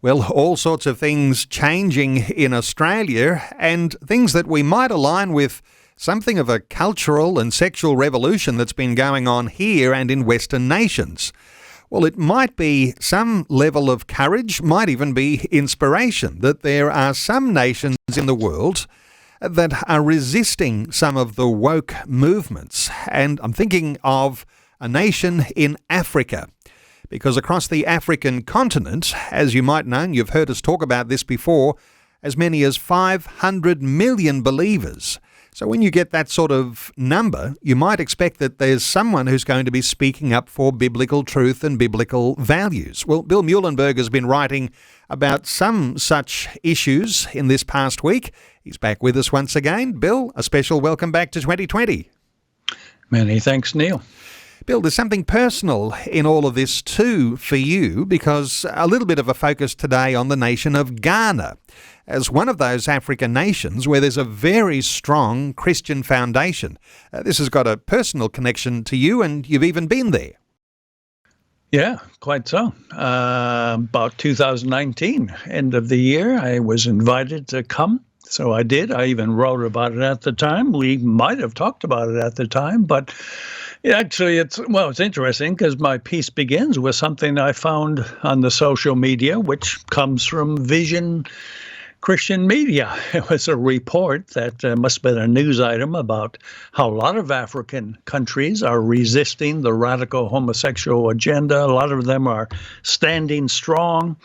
Well, all sorts of things changing in Australia and things that we might align with something of a cultural and sexual revolution that's been going on here and in Western nations. Well, it might be some level of courage, might even be inspiration, that there are some nations in the world that are resisting some of the woke movements. And I'm thinking of a nation in Africa. Because across the African continent, as you might know, and you've heard us talk about this before, as many as 500 million believers. So when you get that sort of number, you might expect that there's someone who's going to be speaking up for biblical truth and biblical values. Well, Bill Muehlenberg has been writing about some such issues in this past week. He's back with us once again. Bill, a special welcome back to 2020. Many thanks, Neil. Bill, there's something personal in all of this too for you, because a little bit of a focus today on the nation of Ghana as one of those African nations where there's a very strong Christian foundation. This has got a personal connection to you, and you've even been there. Yeah, quite so. About 2019, end of the year, I was invited to come. So I did. I even wrote about it at the time. We might have talked about it at the time, but actually, it's interesting because my piece begins with something I found on the social media, which comes from Vision Christian Media. It was a report that must have been a news item about how a lot of African countries are resisting the radical homosexual agenda. A lot of them are standing strong.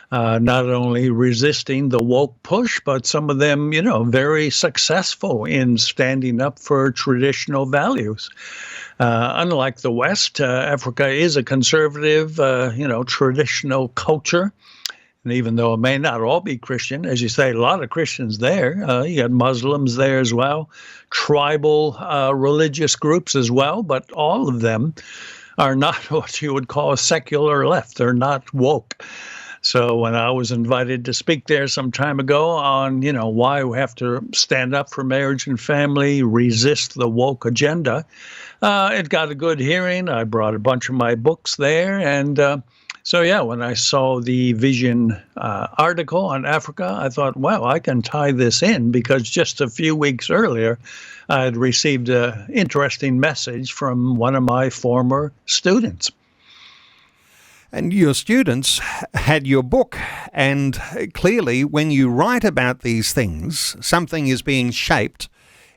Not only resisting the woke push, but some of them, very successful in standing up for traditional values. Unlike the West, Africa is a conservative, traditional culture. And even though it may not all be Christian, as you say, a lot of Christians there. You got Muslims there as well, tribal religious groups as well, but all of them are not what you would call a secular left. They're not woke. So when I was invited to speak there some time ago on, why we have to stand up for marriage and family, resist the woke agenda, it got a good hearing. I brought a bunch of my books there. And when I saw the Vision article on Africa, I thought, wow, I can tie this in, because just a few weeks earlier, I had received an interesting message from one of my former students. And your students had your book, and clearly when you write about these things, something is being shaped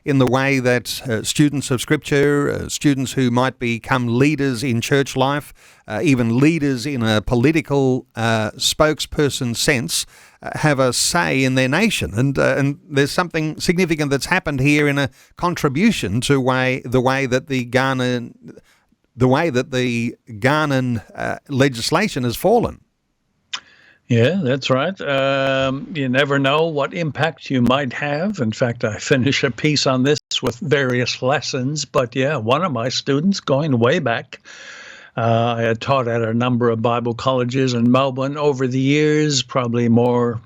in the way that students of Scripture, students who might become leaders in church life, even leaders in a political spokesperson sense, have a say in their nation. And there's something significant that's happened here in a contribution to the way that the Ghanaian legislation has fallen. Yeah, that's right. You never know what impact you might have. In fact, I finish a piece on this with various lessons. But yeah, one of my students, going way back, I had taught at a number of Bible colleges in Melbourne over the years, probably more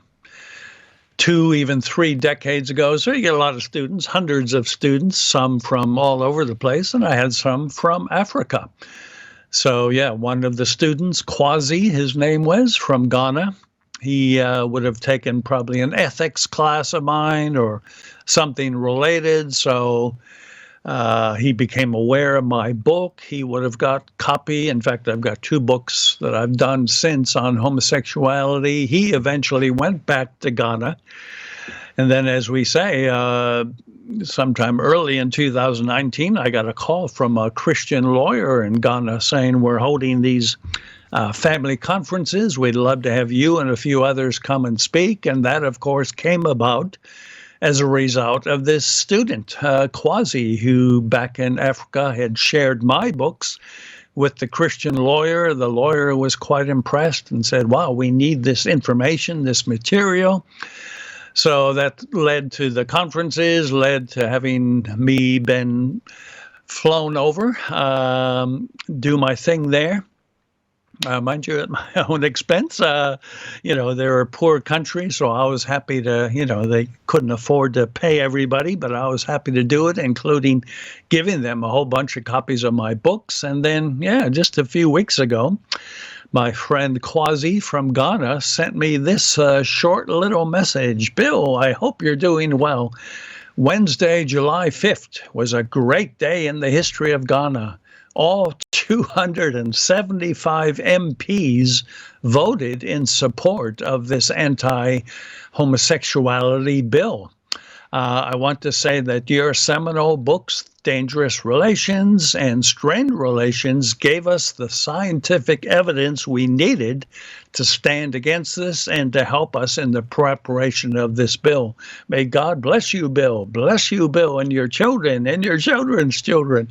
2, even 3 decades ago. So you get a lot of students, hundreds of students, some from all over the place, and I had some from Africa. So yeah, one of the students, Kwasi, his name was, from Ghana, he would have taken probably an ethics class of mine or something related. So he became aware of my book. He would have got copy. In fact, I've got 2 books that I've done since on homosexuality. He eventually went back to Ghana. And then, as we say, sometime early in 2019, I got a call from a Christian lawyer in Ghana saying, we're holding these family conferences. We'd love to have you and a few others come and speak. And that, of course, came about as a result of this student, Kwasi, who back in Africa had shared my books with the Christian lawyer. The lawyer was quite impressed and said, wow, we need this information, this material. So that led to the conferences, led to having me been flown over, do my thing there. Mind you, at my own expense. They're a poor country, so I was happy to, they couldn't afford to pay everybody, but I was happy to do it, including giving them a whole bunch of copies of my books. And then, just a few weeks ago, my friend Kwasi from Ghana sent me this short little message. Bill, I hope you're doing well. Wednesday, July 5th was a great day in the history of Ghana. All 275 MPs voted in support of this anti-homosexuality bill. I want to say that your seminal books, Dangerous Relations and Strained Relations, gave us the scientific evidence we needed to stand against this and to help us in the preparation of this bill. May God bless you, Bill. Bless you, Bill, and your children and your children's children.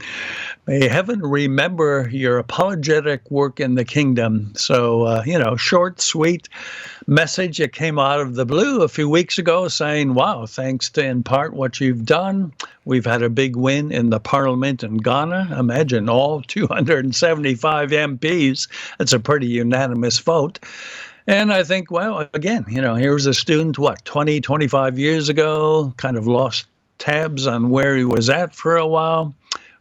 May heaven remember your apologetic work in the kingdom. So, short, sweet message. It came out of the blue a few weeks ago saying, wow, thanks to in part what you've done. We've had a big win in the parliament in Ghana. Imagine all 275 MPs. That's a pretty unanimous vote. And I think, well, again, here's a student, 20, 25 years ago, kind of lost tabs on where he was at for a while.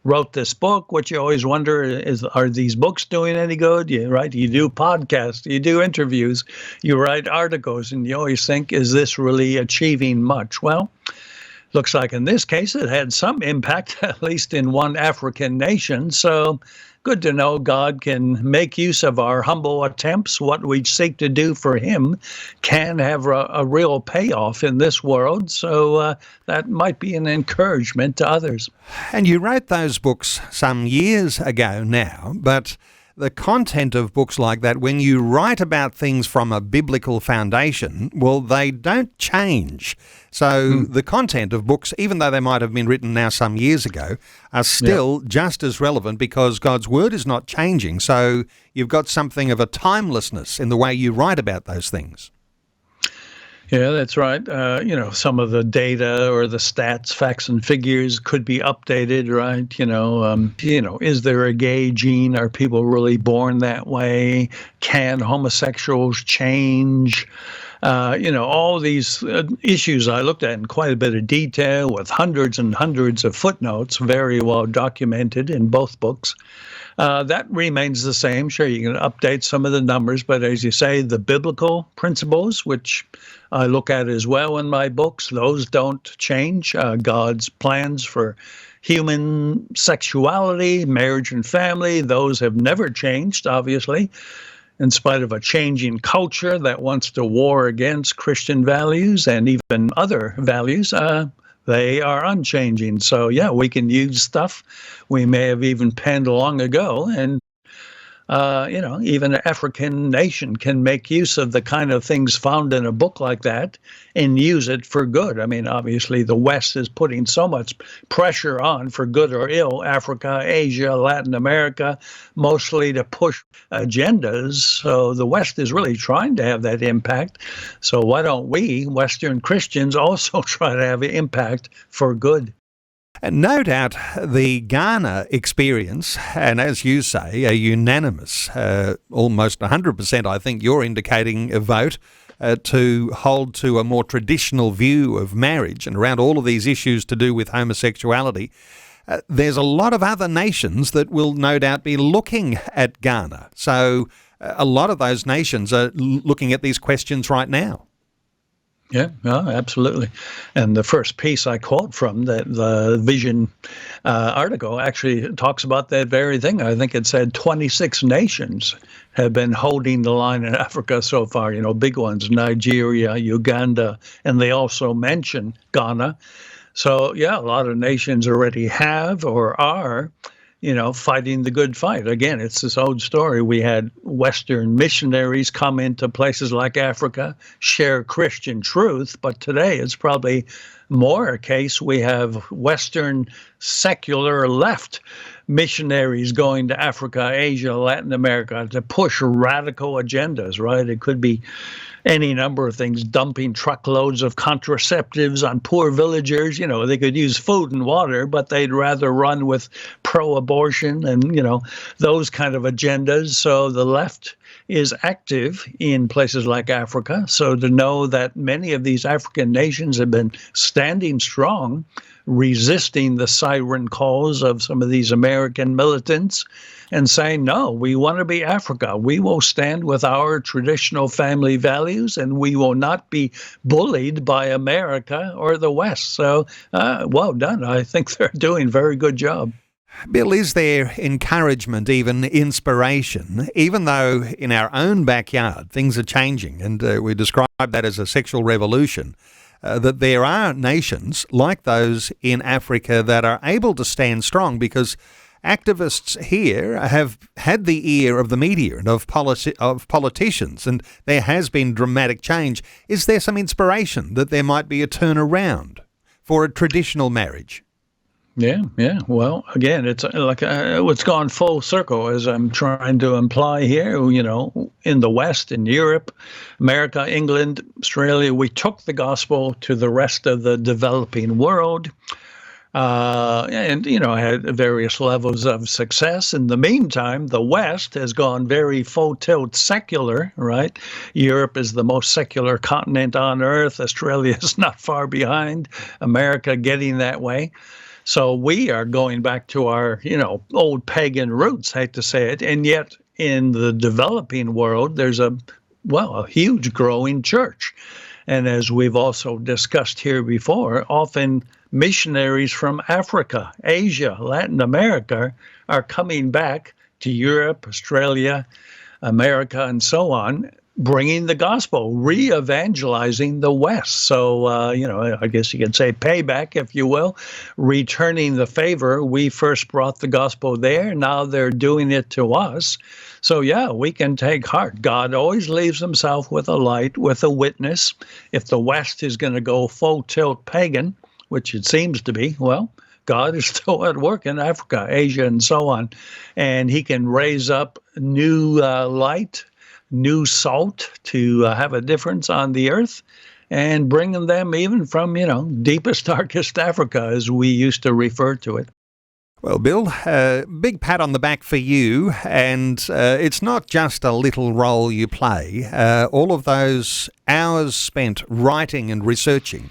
Wrote this book. What you always wonder is, are these books doing any good? You do podcasts, you do interviews, you write articles, and you always think, is this really achieving much? Well, looks like in this case it had some impact, at least in one African nation. So good to know God can make use of our humble attempts. What we seek to do for him can have a real payoff in this world. So that might be an encouragement to others. And you wrote those books some years ago now, but the content of books like that, when you write about things from a biblical foundation, well, they don't change. So the content of books, even though they might have been written now some years ago, are still just as relevant because God's word is not changing. So you've got something of a timelessness in the way you write about those things. Yeah, that's right. Some of the data or the stats, facts and figures could be updated, right? Is there a gay gene? Are people really born that way? Can homosexuals change? All these issues I looked at in quite a bit of detail with hundreds and hundreds of footnotes, very well documented in both books. That remains the same. Sure, you can update some of the numbers, but as you say, the biblical principles, which I look at as well in my books, those don't change. God's plans for human sexuality, marriage and family, those have never changed, obviously, in spite of a changing culture that wants to war against Christian values and even other values. They are unchanging. So, yeah, we can use stuff we may have even penned long ago. And, even an African nation can make use of the kind of things found in a book like that and use it for good. I mean, obviously, the West is putting so much pressure on, for good or ill, Africa, Asia, Latin America, mostly to push agendas. So the West is really trying to have that impact. So why don't we, Western Christians, also try to have an impact for good? And no doubt the Ghana experience, and as you say, a unanimous, almost 100%, I think you're indicating, a vote to hold to a more traditional view of marriage and around all of these issues to do with homosexuality. There's a lot of other nations that will no doubt be looking at Ghana. So a lot of those nations are looking at these questions right now. Yeah, no, absolutely. And the first piece I quote from the Vision article actually talks about that very thing. I think it said 26 nations have been holding the line in Africa so far, big ones, Nigeria, Uganda, and they also mention Ghana. So, yeah, a lot of nations already have or are fighting the good fight. Again, it's this old story. We had Western missionaries come into places like Africa, share Christian truth, but today it's probably more a case we have Western secular left missionaries going to Africa, Asia, Latin America to push radical agendas, right? It could be any number of things, dumping truckloads of contraceptives on poor villagers. They could use food and water, but they'd rather run with pro-abortion and, those kind of agendas. So the left is active in places like Africa. So to know that many of these African nations have been standing strong resisting the siren calls of some of these American militants and saying, no, we want to be Africa. We will stand with our traditional family values, and we will not be bullied by America or the West. So well done. I think they're doing a very good job. Bill, is there encouragement, even inspiration, even though in our own backyard things are changing, and we describe that as a sexual revolution, that there are nations like those in Africa that are able to stand strong because activists here have had the ear of the media and of politicians, and there has been dramatic change. Is there some inspiration that there might be a turnaround for a traditional marriage? Yeah. Well, again, it's like it's gone full circle, as I'm trying to imply here. In the West, in Europe, America, England, Australia, we took the gospel to the rest of the developing world. And had various levels of success. In the meantime, the West has gone very full tilt secular, right? Europe is the most secular continent on earth. Australia is not far behind. America getting that way. So we are going back to our, old pagan roots, hate to say it. And yet in the developing world, there's a huge growing church. And as we've also discussed here before, often missionaries from Africa, Asia, Latin America are coming back to Europe, Australia, America, and so on, bringing the gospel, re-evangelizing the West. So, I guess you could say payback, if you will, returning the favor. We first brought the gospel there. Now they're doing it to us. So, yeah, we can take heart. God always leaves himself with a light, with a witness. If the West is going to go full tilt pagan, which it seems to be, well, God is still at work in Africa, Asia, and so on. And he can raise up new light, new salt to have a difference on the earth and bringing them even from, deepest, darkest Africa, as we used to refer to it. Well, Bill, big pat on the back for you. And it's not just a little role you play. All of those hours spent writing and researching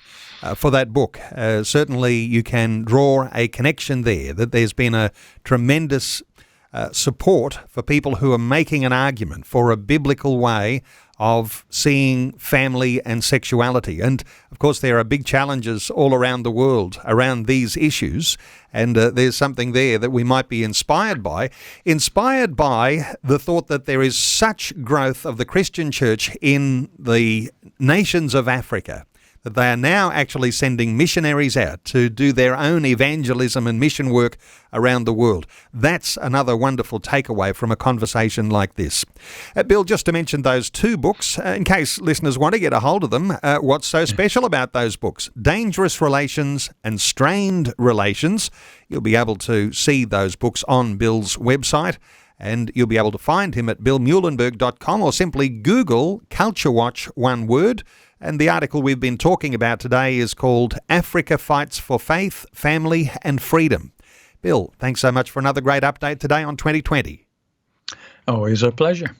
for that book, certainly you can draw a connection there, that there's been a tremendous support for people who are making an argument for a biblical way of seeing family and sexuality. And, of course, there are big challenges all around the world around these issues, and there's something there that we might be inspired by the thought that there is such growth of the Christian church in the nations of Africa, that they are now actually sending missionaries out to do their own evangelism and mission work around the world. That's another wonderful takeaway from a conversation like this. Bill, just to mention those two books, in case listeners want to get a hold of them, what's so special about those books? Dangerous Relations and Strained Relations. You'll be able to see those books on Bill's website, and you'll be able to find him at billmuehlenberg.com or simply Google Culture Watch, one word. And the article we've been talking about today is called Africa Fights for Faith, Family and Freedom. Bill, thanks so much for another great update today on 2020. Always a pleasure.